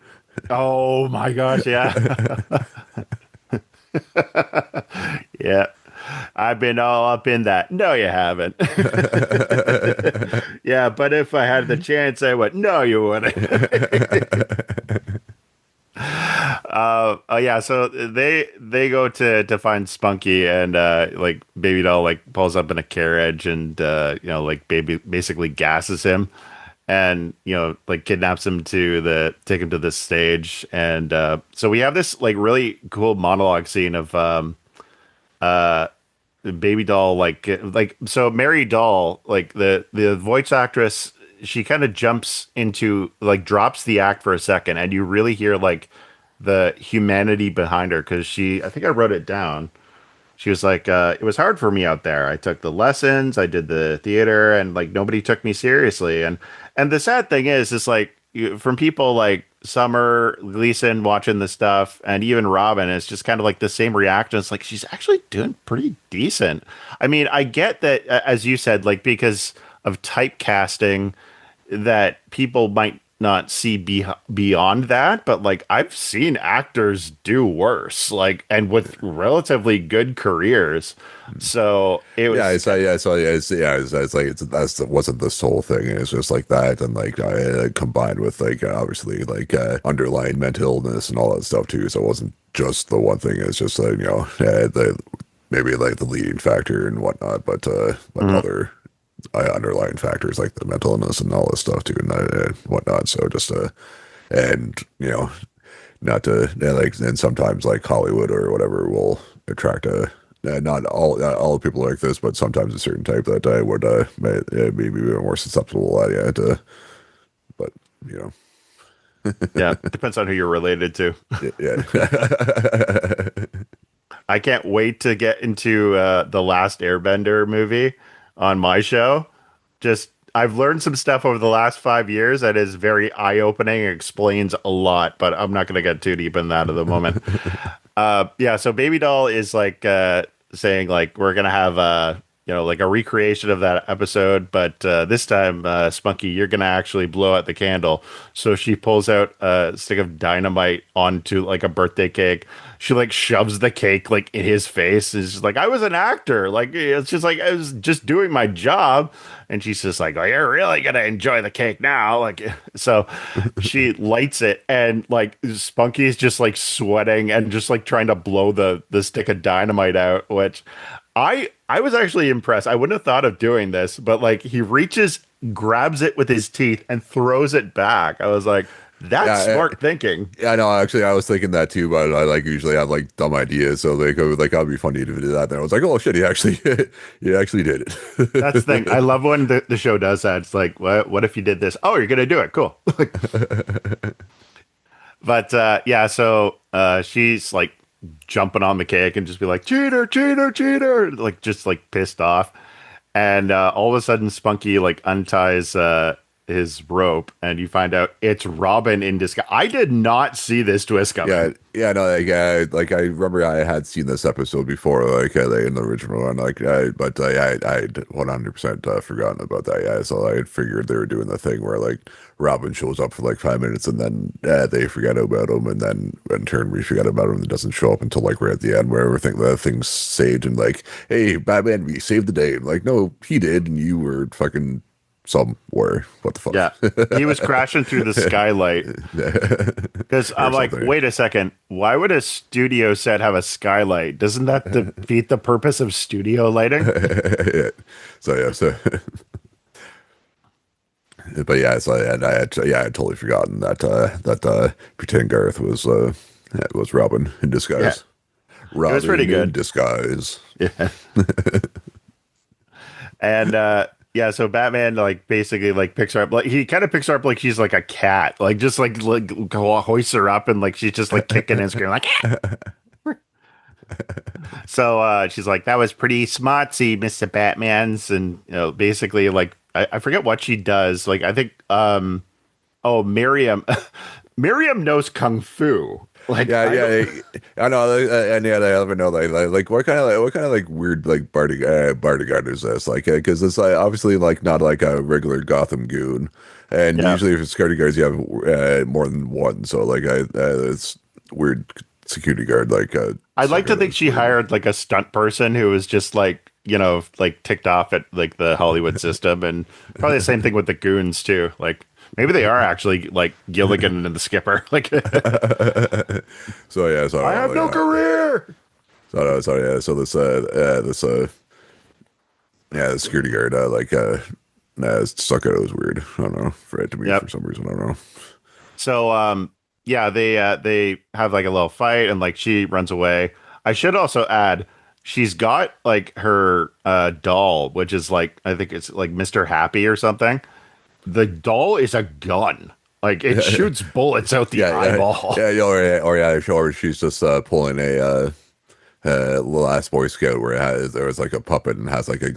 Speaker 2: Oh, my gosh. Yeah. Yeah. I've been all up in that. No, you haven't. Yeah, but if I had the chance, I would. No, you wouldn't. Oh yeah, so they go to find Spunky and like Baby Doll like pulls up in a carriage and like baby basically gasses him and like kidnaps him to take him to this stage and so we have this like really cool monologue scene of Baby Doll like so Mary Doll like the voice actress she kind of jumps into like drops the act for a second and you really hear like the humanity behind her because I think I wrote it down. She was like, it was hard for me out there. I took the lessons, I did the theater, and like nobody took me seriously. And the sad thing is like from people like Summer, Gleason watching the stuff, and even Robin, it's just kind of like the same reaction. It's like she's actually doing pretty decent. I mean, I get that, as you said, like because of typecasting, that people might not see beyond that, but like I've seen actors do worse, like and with relatively good careers. So it was,
Speaker 1: it's like wasn't the sole thing. It's just like that, and like combined with like obviously like underlying mental illness and all that stuff too. So it wasn't just the one thing. It's just the maybe like the leading factor and whatnot, but other underlying factors like the mental illness and all this stuff too and whatnot. So just and not to like and sometimes like Hollywood or whatever will attract not all people like this, but sometimes a certain type that I would maybe be more susceptible to, but
Speaker 2: yeah, depends on who you're related to.
Speaker 1: Yeah.
Speaker 2: I can't wait to get into the Last Airbender movie on my show. Just I've learned some stuff over the last 5 years that is very eye-opening and explains a lot, but I'm not going to get too deep in that at the moment. Yeah, so Baby Doll is like saying like we're gonna have like a recreation of that episode, but this time, Spunky, you're gonna actually blow out the candle. So she pulls out a stick of dynamite onto like a birthday cake. She like shoves the cake like in his face. Is just like I was an actor. Like it's just like I was just doing my job. And she's just like, "Oh, you're really gonna enjoy the cake now." Like, so she lights it, and like Spunky is just like sweating and just like trying to blow the stick of dynamite out. Which I was actually impressed. I wouldn't have thought of doing this, but like he reaches, grabs it with his teeth, and throws it back. I was like, "That's
Speaker 1: Yeah,
Speaker 2: smart thinking."
Speaker 1: yeah, no, actually, I was thinking that too, but I like usually have like dumb ideas, so like, that'd be funny to do that. And I was like, oh shit, he actually, he actually did
Speaker 2: That's the thing. I
Speaker 1: it.
Speaker 2: love when the show does that. It's like, what if you did this? Oh, you're gonna do it. Cool. But yeah, so she's like jumping on the cake and just be like, cheater, cheater, cheater, like just like pissed off. And all of a sudden, Spunky like unties his rope, and you find out it's Robin in disguise. I did not see this twist
Speaker 1: Yeah,
Speaker 2: coming.
Speaker 1: yeah, no, like I remember I had seen this episode before, like in the original one, but I'd 100% forgotten about that. Yeah, so I had figured they were doing the thing where like Robin shows up for like 5 minutes and then they forget about him, and then in turn we forget about him and doesn't show up until like we're at the end where everything the thing's saved and like, hey, Batman, we saved the day. I'm like, no, he did, and you were fucking somewhere. What the
Speaker 2: Yeah,
Speaker 1: fuck?
Speaker 2: he was crashing through the skylight because
Speaker 1: Or
Speaker 2: I'm like,
Speaker 1: something.
Speaker 2: wait a second, why would a studio set have a skylight? Doesn't that defeat the purpose of studio lighting?
Speaker 1: Yeah. So yeah, so but yeah, so and I had totally forgotten that pretend Garth was Robin in
Speaker 2: Yeah,
Speaker 1: disguise.
Speaker 2: it was pretty
Speaker 1: Robin in
Speaker 2: good.
Speaker 1: disguise.
Speaker 2: Yeah. And yeah, so Batman like basically like picks her up, like he kind of picks her up like she's like a cat, like just like hoists her up, and like she's just like kicking and screaming like "Ah!" So she's like, that was pretty smartsy, Mr. Batman's, and basically like I forget what she does. Like I think oh, Miriam Miriam knows kung fu. Like
Speaker 1: Yeah,
Speaker 2: I don't.
Speaker 1: I know, and yeah, I never know like what kind of like weird like bodyguard is this? Like, because it's like obviously like not like a regular Gotham goon, and
Speaker 2: Yeah.
Speaker 1: usually if it's security guards you have more than one, so like it's weird security guard like
Speaker 2: I'd like
Speaker 1: stuck
Speaker 2: to
Speaker 1: out
Speaker 2: think
Speaker 1: as
Speaker 2: she
Speaker 1: weird.
Speaker 2: hired like a stunt person who was just like, like ticked off at like the Hollywood system, and probably the same thing with the goons too. Like maybe they are actually like Gilligan and the Skipper. Like
Speaker 1: So yeah,
Speaker 2: I have no career.
Speaker 1: yeah, so this yeah, the security guard stuck out as weird. I don't know, for it to me for
Speaker 2: Yep.
Speaker 1: some reason. I don't know.
Speaker 2: So yeah, they have like a little fight, and like she runs away. I should also add she's got like her doll, which is like I think it's like Mr. Happy or something. The doll is a gun. Like it shoots bullets out the eyeball.
Speaker 1: Or yeah, sure. She's just pulling last Boy Scout where there was like a puppet and has like a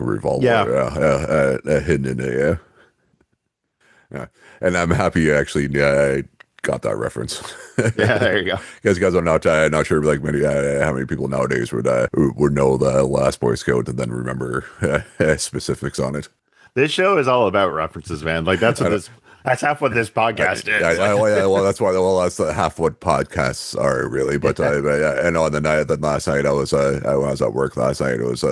Speaker 1: revolver,
Speaker 2: Yeah.
Speaker 1: hidden in it. Yeah, yeah. And I'm happy you actually got that reference.
Speaker 2: Yeah, there you go.
Speaker 1: Because I'm not sure like many how many people nowadays would know the last Boy Scout and then remember specifics on it.
Speaker 2: This show is all about references, man. Like
Speaker 1: I don't,
Speaker 2: that's half what this podcast is.
Speaker 1: well, yeah, well, that's why. Well, that's half what podcasts are really. But yeah, and on the last night, when I was at work last night, it was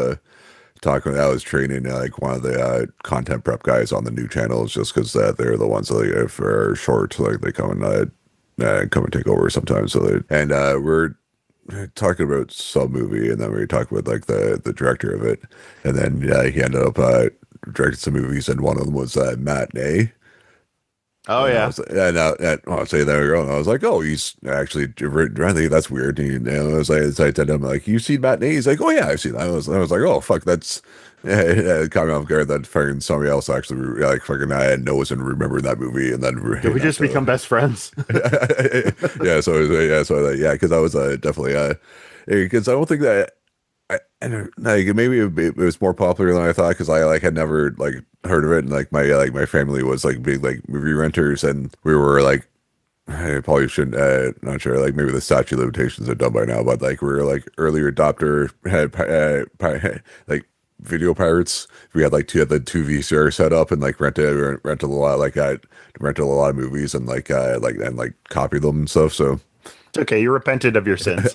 Speaker 1: talking. I was training like one of the content prep guys on the new channels, just because they're the ones that if are short, like they come and take over sometimes. We're talking about some movie, and then we talked with like the director of it, and then he ended up directing some movies, and one of them was Matinee.
Speaker 2: Oh
Speaker 1: And I
Speaker 2: yeah.
Speaker 1: was, and I'll say there we go. And I was like, oh, he's actually really that's weird. And I was like, so I said to him like, you seen Matinee? He's like, oh yeah, I've seen that. I was like, oh fuck, that's it caught me off guard that fucking somebody else actually like fucking I knows and remembered that movie and then
Speaker 2: Did we
Speaker 1: not
Speaker 2: just become best friends?
Speaker 1: yeah, so yeah, so yeah, because I was definitely because I don't think that I don't like maybe it was more popular than I thought because I like had never like heard of it and like my family was like big like movie renters and we were like I probably shouldn't not sure like maybe the statute of limitations are done by now but like we were like early adopter had like video pirates we had the two VCR set up and like rented a lot like I rented a lot of movies and like copied them and stuff so
Speaker 2: It's okay. You repented of your sins.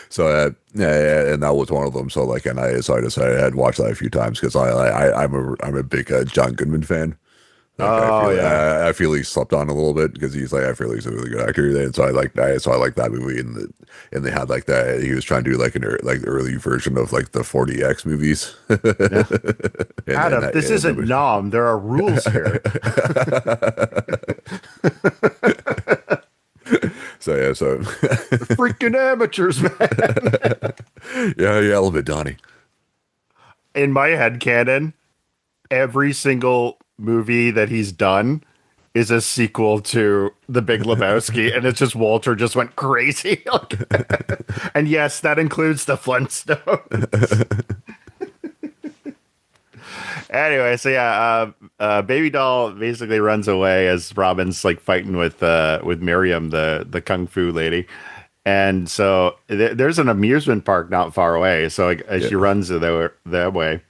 Speaker 1: so and that was one of them. So like, I decided I'd watch that a few times because I'm a big John Goodman fan. Like
Speaker 2: Oh yeah.
Speaker 1: I feel he slept on a little bit because he's like I feel he's a really good actor. And so I like that movie and they had like that he was trying to do like like the early version of like the 40X movies.
Speaker 2: Yeah.
Speaker 1: and
Speaker 2: Adam,
Speaker 1: that,
Speaker 2: this
Speaker 1: and it
Speaker 2: isn't
Speaker 1: was
Speaker 2: Nom. There are rules here.
Speaker 1: so yeah so
Speaker 2: Freaking amateurs, man.
Speaker 1: yeah yeah a little bit Donnie.
Speaker 2: In my head canon, every single movie that he's done is a sequel to The Big Lebowski, and it's just Walter just went crazy. And yes, that includes the Flintstones. Anyway, so yeah, Baby Doll basically runs away as Robin's like fighting with Miriam, the kung fu lady, and so there's an amusement park not far away. So like, as
Speaker 1: Yeah.
Speaker 2: she runs that way,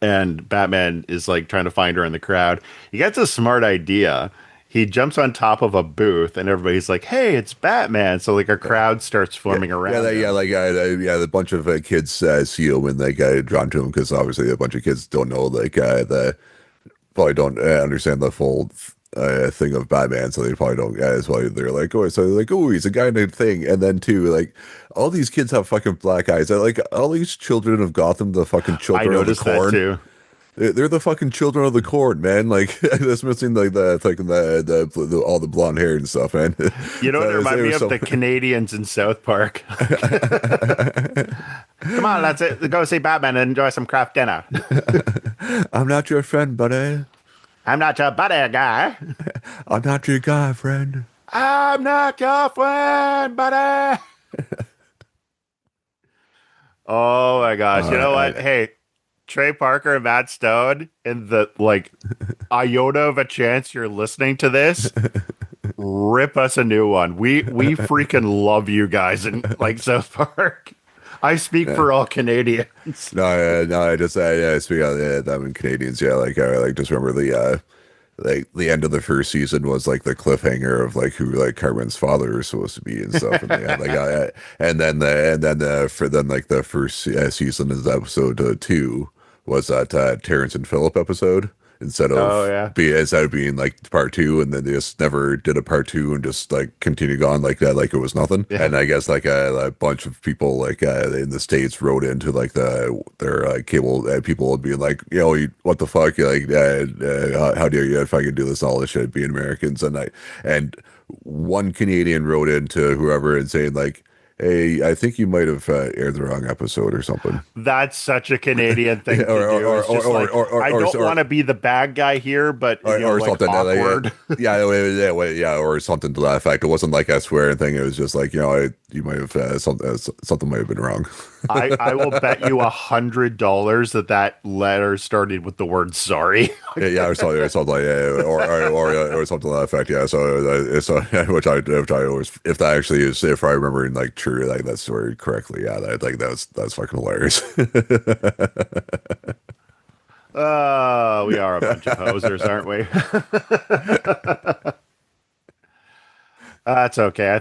Speaker 2: and Batman is like trying to find her in the crowd. He gets a smart idea. He jumps on top of a booth, and everybody's like, "Hey, it's Batman!" So like a crowd starts
Speaker 1: Yeah,
Speaker 2: forming around
Speaker 1: yeah,
Speaker 2: him.
Speaker 1: like yeah, the bunch of kids see him and they drawn to him because obviously a bunch of kids don't know like the probably don't understand the full thing of Batman, so they probably don't. Yeah, that's why they're like, oh, so they're like, oh, he's a guy in a thing, and then too, like all these kids have fucking black eyes. They're like all these children of Gotham, the fucking
Speaker 2: I
Speaker 1: children of the
Speaker 2: noticed that
Speaker 1: corn.
Speaker 2: too.
Speaker 1: They're the fucking children of the corn, man. Like that's missing like the all the blonde hair and stuff, man.
Speaker 2: You know what they
Speaker 1: They
Speaker 2: remind
Speaker 1: were
Speaker 2: me of?
Speaker 1: so.
Speaker 2: The Canadians in South Park. Come on, let's go see Batman and enjoy some craft dinner.
Speaker 1: I'm not your friend, buddy.
Speaker 2: I'm not your buddy guy.
Speaker 1: I'm not your guy, friend.
Speaker 2: I'm not your friend, buddy. Oh my gosh. You know what?
Speaker 1: I,
Speaker 2: Hey, Trey Parker and Matt Stone, in the like iota of a chance you're listening to this, rip us a new one. We freaking love you guys in like South Park. I speak
Speaker 1: yeah.
Speaker 2: for all Canadians.
Speaker 1: No, I just yeah, speaking of them and Canadians, yeah, like I like just remember like the end of the first season was like the cliffhanger of like who like Carmen's father was supposed to be and stuff, and they had like and then for then like the first season is episode two was that Terrence and Phillip episode
Speaker 2: Oh yeah.
Speaker 1: instead of being like part two, and then they just never did a part two and just like continued on like that, like it was nothing.
Speaker 2: Yeah.
Speaker 1: And I guess like a bunch of people like in the States wrote into like their cable people being like, you know, what the fuck, like, how dare you if I could do this all this shit, being Americans, and one Canadian wrote into whoever and saying like, hey, I think you might have aired the wrong episode or something.
Speaker 2: That's such a Canadian thing to do. It's just like I don't want to be the bad guy here, but you know,
Speaker 1: or
Speaker 2: like
Speaker 1: something that
Speaker 2: awkward.
Speaker 1: yeah, yeah, or something to that effect. It wasn't like a swearing thing. It was just like, you know, you might have something might have been wrong.
Speaker 2: I will bet you $100 that that letter started with the word sorry.
Speaker 1: Yeah, or something like yeah, or something to that effect. Yeah, so which I always if that actually is if I remember in like true like that story correctly, yeah, that like that's fucking hilarious.
Speaker 2: We are a bunch of posers, aren't we? That's okay. I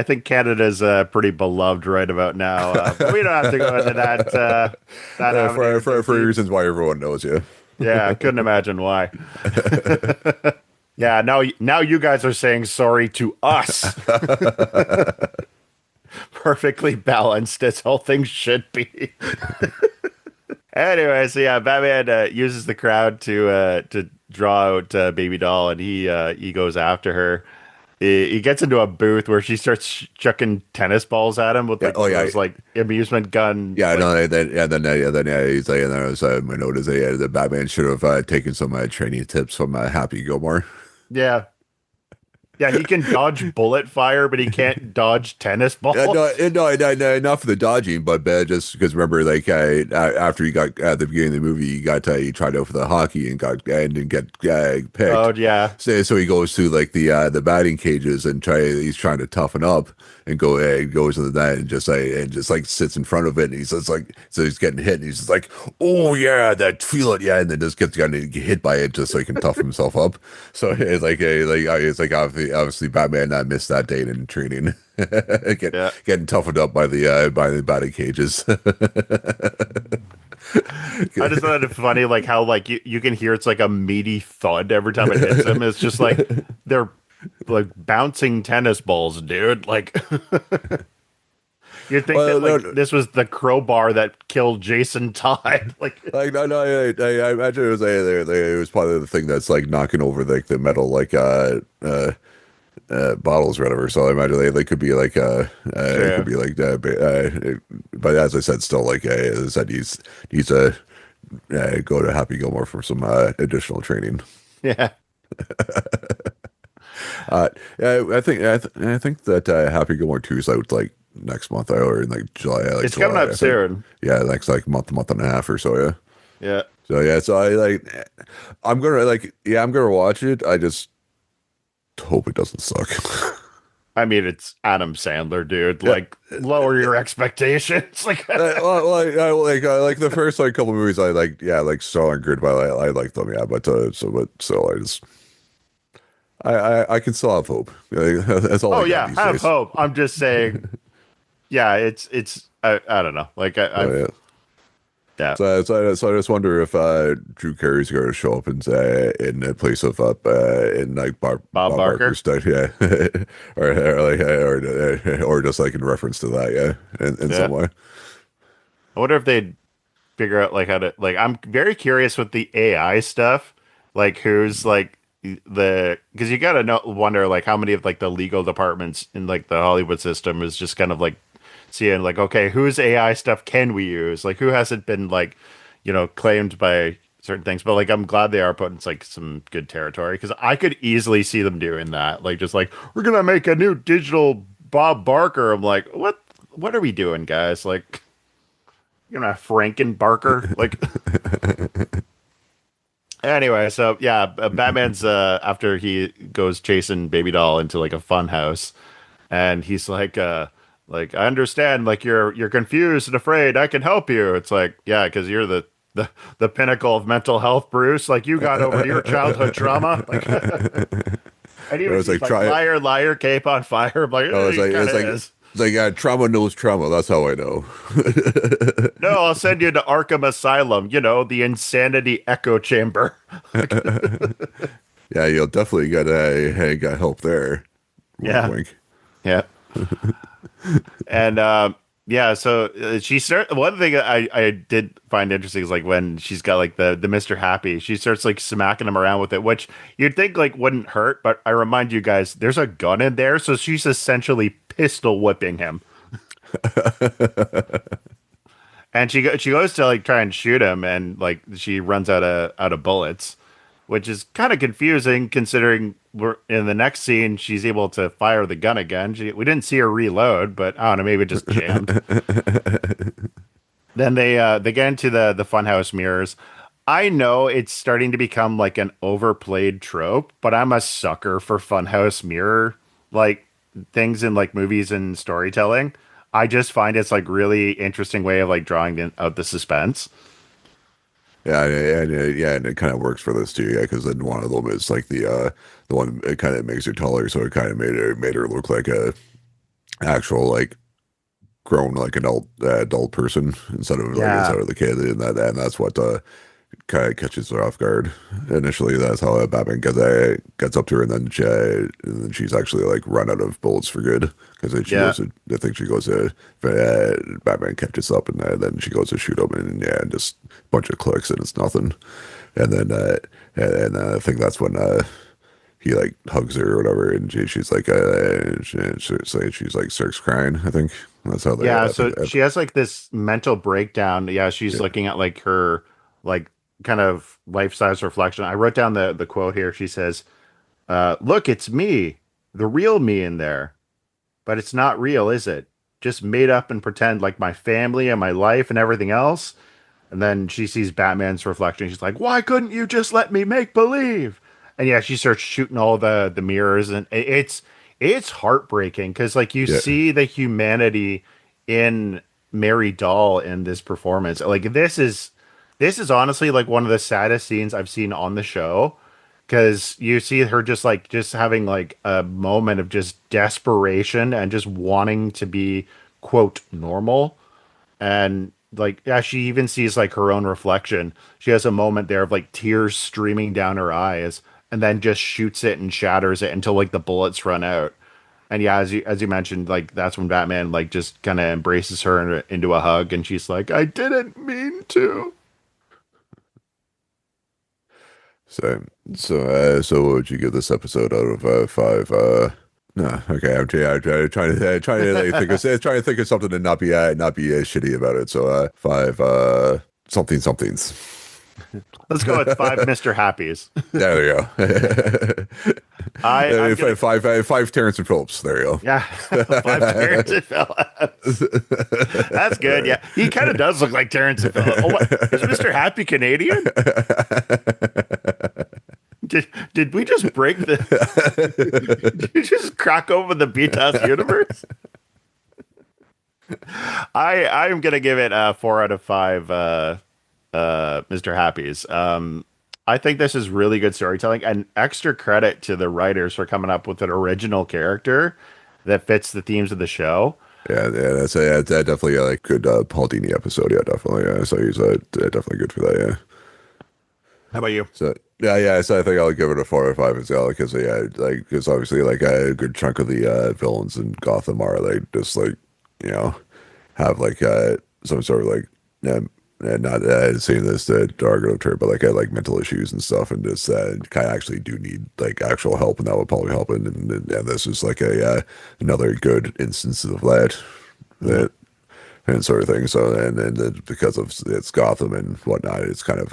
Speaker 2: think Canada's pretty beloved right about now. But we don't have to go into that avenue too
Speaker 1: For
Speaker 2: deep.
Speaker 1: reasons why everyone knows you.
Speaker 2: Yeah, I couldn't imagine why. Yeah, now you guys are saying sorry to us. Perfectly balanced as all things should be. Anyway, so yeah, Batman uses the crowd to draw out Baby Doll, and he goes after her. He gets into a booth where she starts chucking tennis balls at him with
Speaker 1: Yeah.
Speaker 2: like
Speaker 1: Oh
Speaker 2: one of
Speaker 1: yeah.
Speaker 2: those like amusement gun.
Speaker 1: Yeah,
Speaker 2: Like,
Speaker 1: no, then he's like, and then I was my note is that Batman should have taken some training tips from Happy Gilmore.
Speaker 2: yeah, Yeah, he can dodge bullet fire, but he can't dodge tennis balls.
Speaker 1: No, not for the dodging, but just because remember, like after he got at the beginning of the movie, he tried out for the hockey and didn't get picked.
Speaker 2: Oh yeah,
Speaker 1: So he goes to like the batting cages and he's trying to toughen up and goes to the net and just like sits in front of it and he's just like so he's getting hit and he's just like, oh yeah, that feel it, yeah, and then just gets getting hit by it just so he can toughen himself up. So it's like obviously Batman not missed that day in training.
Speaker 2: yeah.
Speaker 1: Getting toughened up by the batting cages.
Speaker 2: I just thought it funny, like how like you can hear it's like a meaty thud every time it hits him. It's just like they're like bouncing tennis balls, dude. Like you'd think
Speaker 1: Well,
Speaker 2: that like
Speaker 1: no,
Speaker 2: this was the crowbar that killed Jason Todd. Like
Speaker 1: like no, I imagine it was probably the thing that's like knocking over like the metal bottles or whatever. So I imagine they could be like it could
Speaker 2: yeah,
Speaker 1: be like but as I said, still like as I said, he's to go to Happy Gilmore for some additional training.
Speaker 2: yeah.
Speaker 1: Yeah, I think that Happy Gilmore 2 is out like next month or in like July,
Speaker 2: It's coming up
Speaker 1: I think.
Speaker 2: soon.
Speaker 1: Yeah, next like month and a half or so. Yeah.
Speaker 2: Yeah.
Speaker 1: So yeah, so I like I'm gonna watch it. I just hope it doesn't suck.
Speaker 2: I mean, it's Adam Sandler, dude.
Speaker 1: Yeah.
Speaker 2: Like, lower your expectations. Like,
Speaker 1: I like the first like couple movies I like like Star and Grid, but I like them, yeah, but still I just I can still have hope. That's all
Speaker 2: oh
Speaker 1: I got
Speaker 2: yeah,
Speaker 1: these
Speaker 2: have
Speaker 1: days.
Speaker 2: hope. I'm just saying, yeah, it's I don't know. Like
Speaker 1: So
Speaker 2: I've
Speaker 1: yeah.
Speaker 2: yeah
Speaker 1: So I just wonder if Drew Carey's going to show up in a place of in like
Speaker 2: Bob
Speaker 1: Bob Barker's
Speaker 2: Barker.
Speaker 1: stuff, yeah, or just like in reference to that, yeah, in some
Speaker 2: Yeah,
Speaker 1: way.
Speaker 2: I wonder if they'd figure out like how to like. I'm very curious with the AI stuff. Like who's like the because you gotta know wonder like how many of like the legal departments in like the Hollywood system is just kind of like seeing like okay whose AI stuff can we use like who hasn't been like claimed by certain things but like I'm glad they are putting like some good territory because I could easily see them doing that like just like we're gonna make a new digital Bob Barker. I'm like what are we doing guys like Franken Barker like anyway so yeah Batman's after he goes chasing Baby Doll into like a fun house and he's like I understand like you're confused and afraid I can help you it's like yeah because you're the pinnacle of mental health Bruce like you got over your childhood trauma like and
Speaker 1: It
Speaker 2: even
Speaker 1: was
Speaker 2: he's
Speaker 1: like
Speaker 2: like
Speaker 1: try.
Speaker 2: liar liar cape on fire I'm like
Speaker 1: No,
Speaker 2: he kind
Speaker 1: it's
Speaker 2: of
Speaker 1: like
Speaker 2: is
Speaker 1: trauma knows trauma. That's how I know.
Speaker 2: no I'll send you to Arkham Asylum the insanity echo chamber
Speaker 1: Yeah, you'll definitely got help there. Wink,
Speaker 2: yeah
Speaker 1: wink.
Speaker 2: yeah and yeah so she start one thing I did find interesting is like when she's got like the Mr. Happy she starts like smacking him around with it which you'd think like wouldn't hurt but I remind you guys there's a gun in there so she's essentially pistol whipping him and she goes to like try and shoot him and like she runs out of bullets which is kind of confusing considering we're in the next scene she's able to fire the gun again we didn't see her reload but I don't know maybe it just jammed then they get into the funhouse mirrors I know it's starting to become like an overplayed trope but I'm a sucker for funhouse mirror like things in like movies and storytelling I just find it's like really interesting way of like drawing out the suspense.
Speaker 1: Yeah, yeah, and it kind of works for this too, yeah, because then one of them is like the one it kind of makes her taller, so it kind of made her look like a actual like grown like adult person
Speaker 2: Yeah,
Speaker 1: instead of the kid, and that's what kind of catches her off guard initially. That's how Batman gets up to her, and then she's actually like run out of bullets for good because then she
Speaker 2: yeah,
Speaker 1: goes to I think she goes to Batman catches up, and then she goes to shoot him, and yeah, and just a bunch of clicks, and it's nothing. And then I think that's when he like hugs her or whatever, and she's like she's like starts crying. I think that's how they.
Speaker 2: yeah.
Speaker 1: I think,
Speaker 2: So she has like this mental breakdown. Yeah, she's
Speaker 1: yeah.
Speaker 2: looking at like her like kind of life size reflection. I wrote down the quote here. She says, "Look, it's me. the real me in there, but it's not real, is it? Just made up and pretend like my family and my life and everything else. And then she sees Batman's reflection. She's like, "Why couldn't you just let me make believe?" And yeah, she starts shooting all the mirrors, and it's heartbreaking because like you
Speaker 1: Yeah,
Speaker 2: see the humanity in Mary Dahl in this performance. Like this is honestly like one of the saddest scenes I've seen on the show because you see her just having like a moment of just desperation and just wanting to be quote normal, and like yeah, she even sees like her own reflection. She has a moment there of like tears streaming down her eyes, and then just shoots it and shatters it until like the bullets run out. And yeah, as you mentioned, like that's when Batman like just kind of embraces her into a hug, and she's like, "I didn't mean to."
Speaker 1: so so what would you give this episode out of five? No, okay. Trying to like, trying to think of something and not be shitty about it. So five something somethings.
Speaker 2: Let's go with five Mr. Happies.
Speaker 1: There you go.
Speaker 2: I'm gonna
Speaker 1: Five Terrence and Phillips. There you
Speaker 2: yeah, five Terrence and Phillips. That's good. Yeah, he kind of does look like Terrence and Phillips. Oh, what is Mr. Happy Canadian? Did we just break the? Did you just crack open the BTAS universe? I'm gonna give it a 4 out of 5. Mr. Happy's. I think this is really good storytelling and extra credit to the writers for coming up with an original character that fits the themes of the show.
Speaker 1: That's that definitely a like good Paul Dini episode. Yeah, definitely. Yeah, so he's definitely good for that. Yeah.
Speaker 2: How about you?
Speaker 1: So yeah. So I think I'll give it a 4 or 5 as well because yeah, like because obviously like a good chunk of the villains in Gotham are like just like you know have like some sort of like not saying this derogatory, but like mental issues and stuff, and just kind of actually do need like actual help, and that would probably help. And this is like a another good instance of that.
Speaker 2: Hmm.
Speaker 1: That and sort of thing. So and then because of it's Gotham and whatnot, it's kind of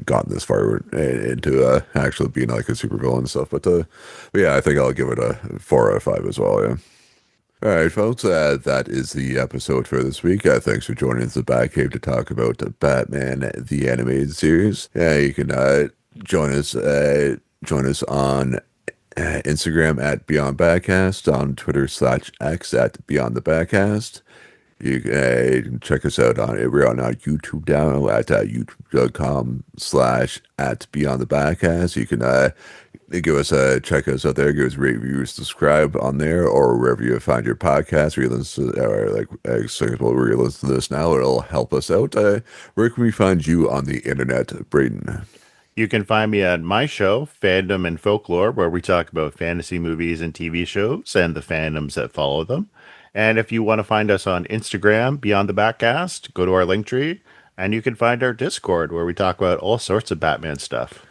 Speaker 1: gotten this far into actually being like a supervillain and stuff. But yeah, I think I'll give it a 4 out of 5 as well. Yeah. All right, folks, that is the episode for this week. Thanks for joining us at the Batcave to talk about Batman the Animated Series. You can join us on Instagram at Beyond Backcast, on Twitter/X at Beyond the Backcast. You can check us out we're on our YouTube now at youtube.com/ at Beyond the Backcast. You can give us check us out there, give us rate, reviews, subscribe on there, or wherever you find your podcast, where you listen to, or like example, where you listen to this now, it'll help us out. Where can we find you on the internet, Braden?
Speaker 2: You can find me at my show, Fandom and Folklore, where we talk about fantasy movies and TV shows and the fandoms that follow them. And if you want to find us on Instagram, Beyond the Backcast, go to our link tree, and you can find our Discord, where we talk about all sorts of Batman stuff.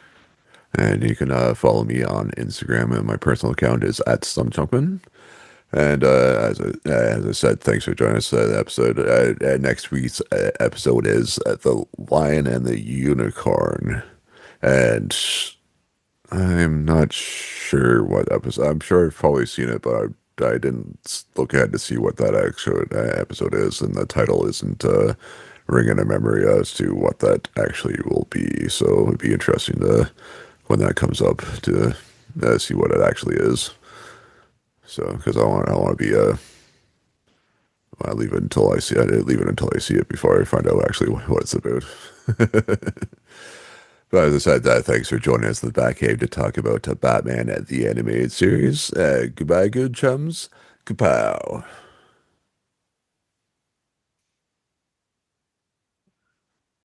Speaker 1: And you can follow me on Instagram, and my personal account is at StumChumpman. And as I said, thanks for joining us for the episode. Next week's episode is The Lion and the Unicorn. And I'm not sure what episode. I'm sure I've probably seen it, but I didn't look ahead to see what that actual episode is, and the title isn't ringing a memory as to what that actually will be. So it'd be interesting to when that comes up to see what it actually is. So because I want to be I leave it until I see it. I leave it until I see it before I find out actually what it's about. But as I said, thanks for joining us in the Batcave to talk about Batman the Animated Series. Goodbye, good chums. Kapow.